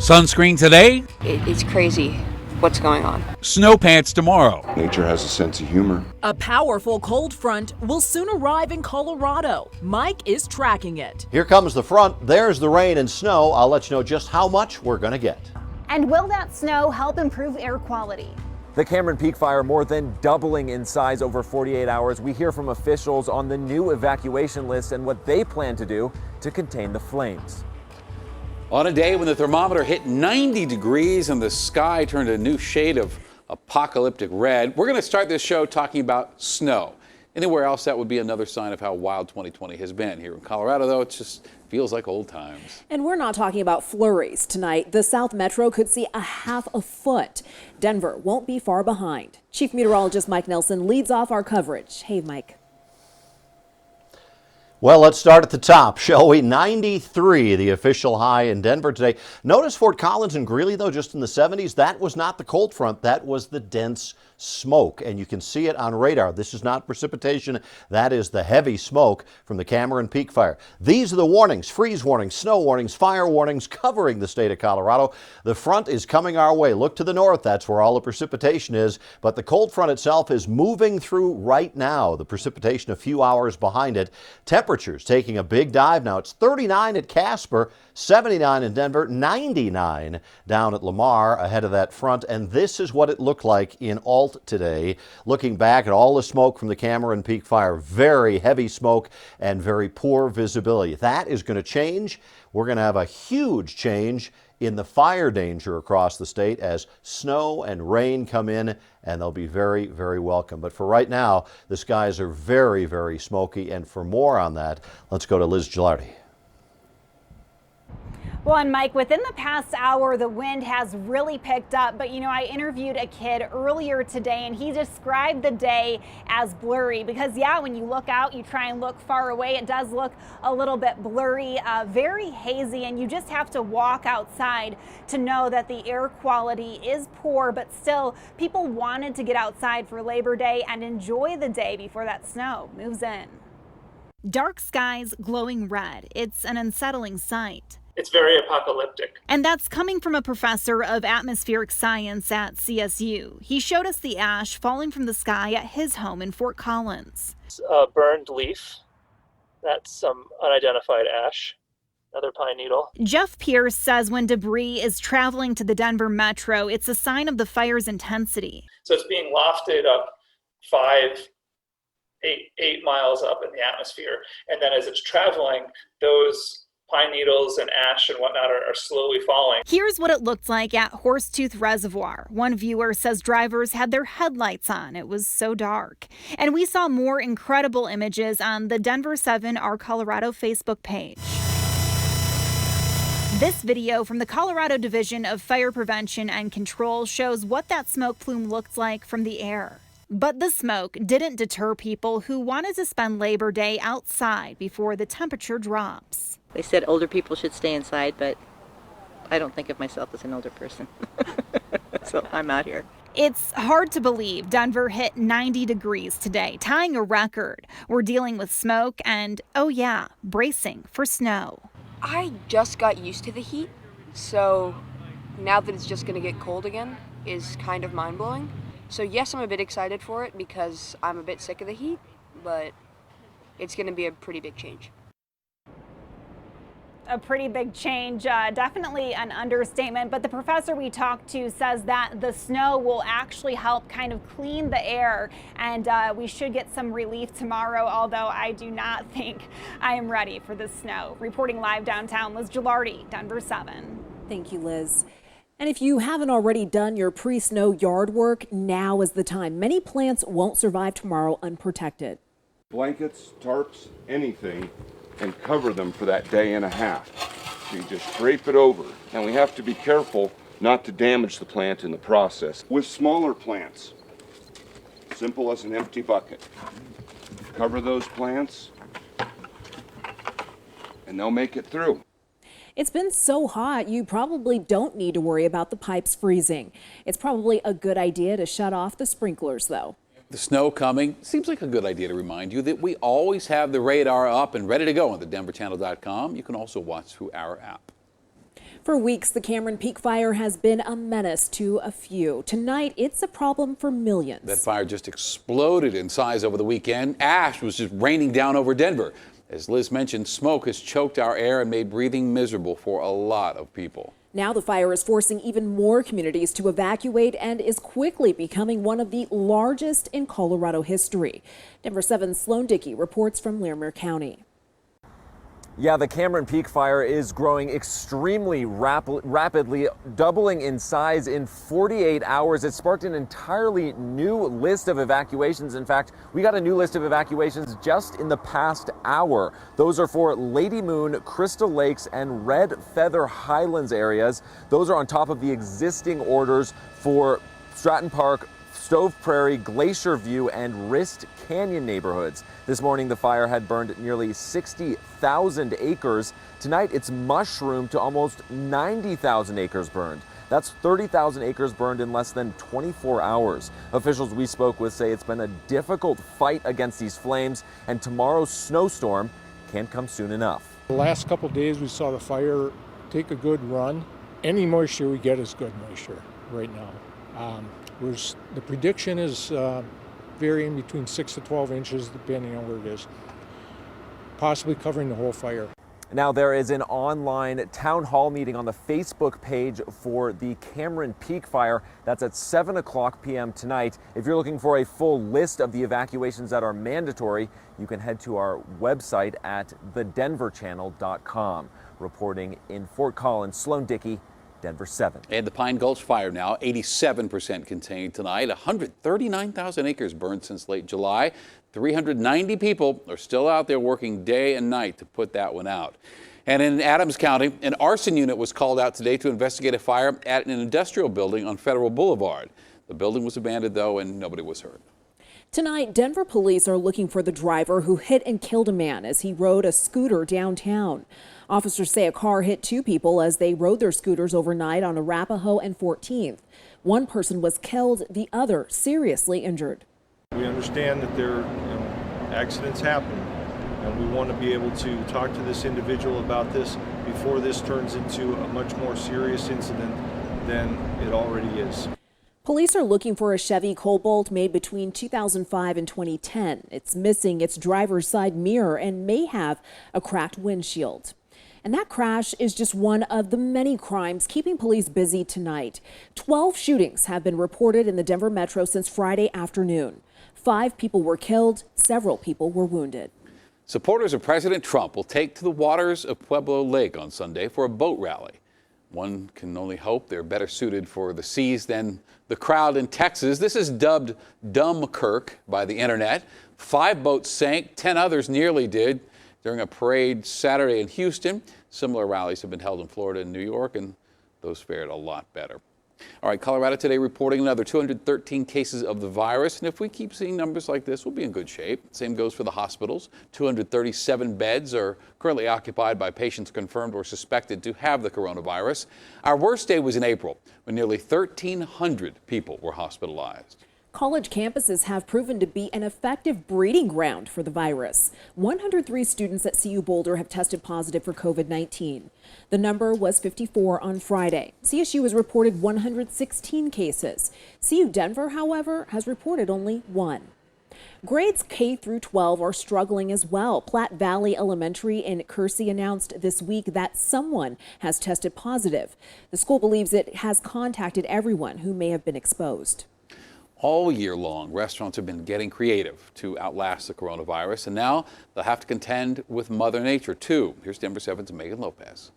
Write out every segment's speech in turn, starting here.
Sunscreen today, It's crazy what's going on. snow pants tomorrow. Nature has a sense of humor. A powerful cold front will soon arrive in Colorado. Mike is tracking it. Here comes the front. There's the rain and snow. I'll let you know just how much we're going to get. And will that snow help improve air quality? The Cameron Peak fire more than doubling in size over 48 hours. We hear from officials on the new evacuation list and what they plan to do to contain the flames. On a day when the thermometer hit 90 degrees and the sky turned a new shade of apocalyptic red, we're going to start this show talking about snow. Anywhere else, that would be another sign of how wild 2020 has been. Here in Colorado, though, it just feels like old times. And we're not talking about flurries tonight. The South Metro could see a half a foot. Denver won't be far behind. Chief Meteorologist Mike Nelson leads off our coverage. Hey, Mike. Well, let's start at the top, shall we? 93, the official high in Denver today. Notice Fort Collins and Greeley, though, just in the 70s. That was not the cold front. That was the dense smoke, and you can see it on radar. This is not precipitation. That is the heavy smoke from the Cameron Peak fire. These are the warnings: freeze warnings, snow warnings, fire warnings covering the state of Colorado. The front is coming our way. Look to the north. That's where all the precipitation is. But the cold front itself is moving through right now. The precipitation a few hours behind it. Temperatures taking a big dive now. It's 39 at Casper, 79 in Denver, 99 down at Lamar ahead of that front. And this is what it looked like in Alt today. Looking back at all the smoke from the Cameron Peak fire, very heavy smoke and very poor visibility. That is going to change. We're going to have a huge change in the fire danger across the state as snow and rain come in, and they'll be very, very welcome. But for right now, the skies are very, very smoky. And for more on that, let's go to Liz Gilardi. Well, and Mike, within the past hour, the wind has really picked up. But, you know, I interviewed a kid earlier today, and he described the day as blurry because, yeah, when you look out, you try and look far away. It does look a little bit blurry, very hazy, and you just have to walk outside to know that the air quality is poor. But still, people wanted to get outside for Labor Day and enjoy the day before that snow moves in. Dark skies glowing red. It's an unsettling sight. It's very apocalyptic. And that's coming from a professor of atmospheric science at CSU. He showed us the ash falling from the sky at his home in Fort Collins. It's a burned leaf. That's some unidentified ash. Another pine needle. Jeff Pierce says when debris is traveling to the Denver Metro, it's a sign of the fire's intensity. So it's being wafted up 8 miles up in the atmosphere. And then as it's traveling, those pine needles and ash and whatnot are slowly falling. Here's what it looked like at Horsetooth Reservoir. One viewer says drivers had their headlights on. It was so dark. And we saw more incredible images on the Denver7 Our Colorado Facebook page. This video from the Colorado Division of Fire Prevention and Control shows what that smoke plume looked like from the air. But the smoke didn't deter people who wanted to spend Labor Day outside before the temperature drops. They said older people should stay inside, but I don't think of myself as an older person. So I'm out here. It's hard to believe Denver hit 90 degrees today, tying a record. We're dealing with smoke and, oh yeah, bracing for snow. I just got used to the heat, so now that it's just going to get cold again is kind of mind-blowing. So yes, I'm a bit excited for it because I'm a bit sick of the heat, but it's going to be a pretty big change. A pretty big change, definitely an understatement, but the professor we talked to says that the snow will actually help kind of clean the air, and we should get some relief tomorrow, although I do not think I am ready for the snow. Reporting live downtown, Liz Gilardi, Denver7. Thank you, Liz. And if you haven't already done your pre-snow yard work, now is the time. Many plants won't survive tomorrow unprotected. Blankets, tarps, anything, and cover them for that day and a half. So you just drape it over. And we have to be careful not to damage the plant in the process. With smaller plants, simple as an empty bucket. Cover those plants, and they'll make it through. It's been so hot, you probably don't need to worry about the pipes freezing. It's probably a good idea to shut off the sprinklers, though. The snow coming, seems like a good idea to remind you that we always have the radar up and ready to go on the denverchannel.com. You can also watch through our app. For weeks, the Cameron Peak Fire has been a menace to a few. Tonight, it's a problem for millions. That fire just exploded in size over the weekend. Ash was just raining down over Denver. As Liz mentioned, smoke has choked our air and made breathing miserable for a lot of people. Now the fire is forcing even more communities to evacuate and is quickly becoming one of the largest in Colorado history. Denver7's Sloan Dickey reports from Larimer County. Yeah, the Cameron Peak Fire is growing extremely rapidly, doubling in size in 48 hours. It sparked an entirely new list of evacuations. In fact, we got a new list of evacuations just in the past hour. Those are for Lady Moon, Crystal Lakes, and Red Feather Highlands areas. Those are on top of the existing orders for Stratton Park, Stove Prairie, Glacier View, and Wrist Canyon neighborhoods. This morning, the fire had burned nearly 60,000 acres. Tonight, it's mushroomed to almost 90,000 acres burned. That's 30,000 acres burned in less than 24 hours. Officials we spoke with say it's been a difficult fight against these flames, and tomorrow's snowstorm can't come soon enough. The last couple of days, we saw the fire take a good run. Any moisture we get is good moisture right now. The prediction is varying between 6 to 12 inches, depending on where it is, possibly covering the whole fire. Now, there is an online town hall meeting on the Facebook page for the Cameron Peak Fire. That's at 7 o'clock p.m. tonight. If you're looking for a full list of the evacuations that are mandatory, you can head to our website at thedenverchannel.com. Reporting in Fort Collins, Sloan Dickey, Denver7. And the Pine Gulch fire now 87% contained tonight. 139,000 acres burned since late July. 390 people are still out there working day and night to put that one out. And in Adams County, an arson unit was called out today to investigate a fire at an industrial building on Federal Boulevard. The building was abandoned, though, and nobody was hurt. Tonight, Denver police are looking for the driver who hit and killed a man as he rode a scooter downtown. Officers say a car hit two people as they rode their scooters overnight on Arapahoe and 14th. One person was killed, the other seriously injured. We understand that accidents happen, and we want to be able to talk to this individual about this before this turns into a much more serious incident than it already is. Police are looking for a Chevy Cobalt made between 2005 and 2010. It's missing its driver's side mirror and may have a cracked windshield. And that crash is just one of the many crimes keeping police busy tonight. 12 shootings have been reported in the Denver metro since Friday afternoon. 5 people were killed, several people were wounded. Supporters of President Trump will take to the waters of Pueblo Lake on Sunday for a boat rally. One can only hope they're better suited for the seas than the crowd in Texas. This is dubbed Dumbkirk by the internet. 5 boats sank, 10 others nearly did during a parade Saturday in Houston. Similar rallies have been held in Florida and New York, and those fared a lot better. All right, Colorado today reporting another 213 cases of the virus. And if we keep seeing numbers like this, we'll be in good shape. Same goes for the hospitals. 237 beds are currently occupied by patients confirmed or suspected to have the coronavirus. Our worst day was in April, when nearly 1,300 people were hospitalized. College campuses have proven to be an effective breeding ground for the virus. 103 students at CU Boulder have tested positive for COVID-19. The number was 54 on Friday. CSU has reported 116 cases. CU Denver, however, has reported only 1. Grades K through 12 are struggling as well. Platte Valley Elementary in Kersey announced this week that someone has tested positive. The school believes it has contacted everyone who may have been exposed. All year long, restaurants have been getting creative to outlast the coronavirus, and now they'll have to contend with Mother Nature, too. Here's Denver7's Megan Lopez.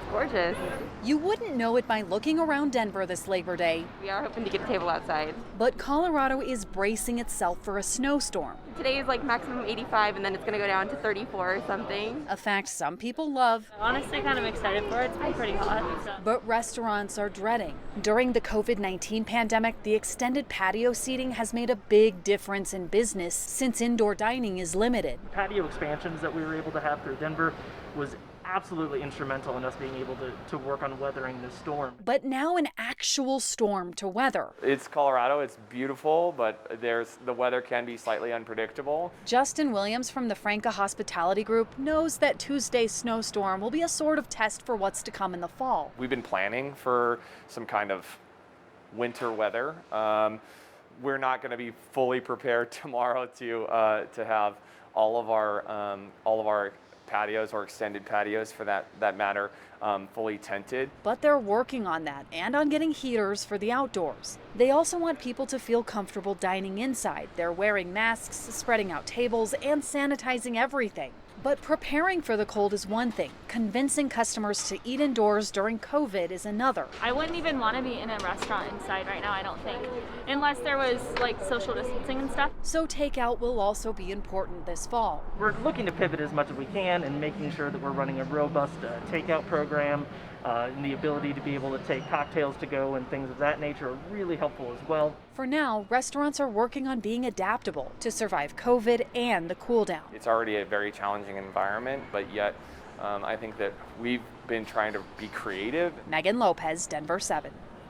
Gorgeous. You wouldn't know it by looking around Denver this Labor Day. We are hoping to get a table outside. But Colorado is bracing itself for a snowstorm. Today is like maximum 85 and then it's going to go down to 34 or something. A fact some people love. Honestly, kind of excited for it. It's been pretty hot. So. But restaurants are dreading. During the COVID-19 pandemic, the extended patio seating has made a big difference in business since indoor dining is limited. Patio expansions that we were able to have through Denver was absolutely instrumental in us being able to work on weathering this storm. But now an actual storm to weather. It's Colorado, it's beautiful, but the weather can be slightly unpredictable. Justin Williams from the Franca Hospitality Group knows that Tuesday's snowstorm will be a sort of test for what's to come in the fall. We've been planning for some kind of winter weather. We're not going to be fully prepared tomorrow to have all of our patios, or extended patios for that matter, fully tented. But they're working on that and on getting heaters for the outdoors. They also want people to feel comfortable dining inside. They're wearing masks, spreading out tables, and sanitizing everything. But preparing for the cold is one thing. Convincing customers to eat indoors during COVID is another. I wouldn't even want to be in a restaurant inside right now, I don't think, unless there was like social distancing and stuff. So takeout will also be important this fall. We're looking to pivot as much as we can and making sure that we're running a robust takeout program. And the ability to be able to take cocktails to go and things of that nature are really helpful as well. For now, restaurants are working on being adaptable to survive COVID and the cool down. It's already a very challenging environment, but yet I think that we've been trying to be creative. Megan Lopez, Denver 7.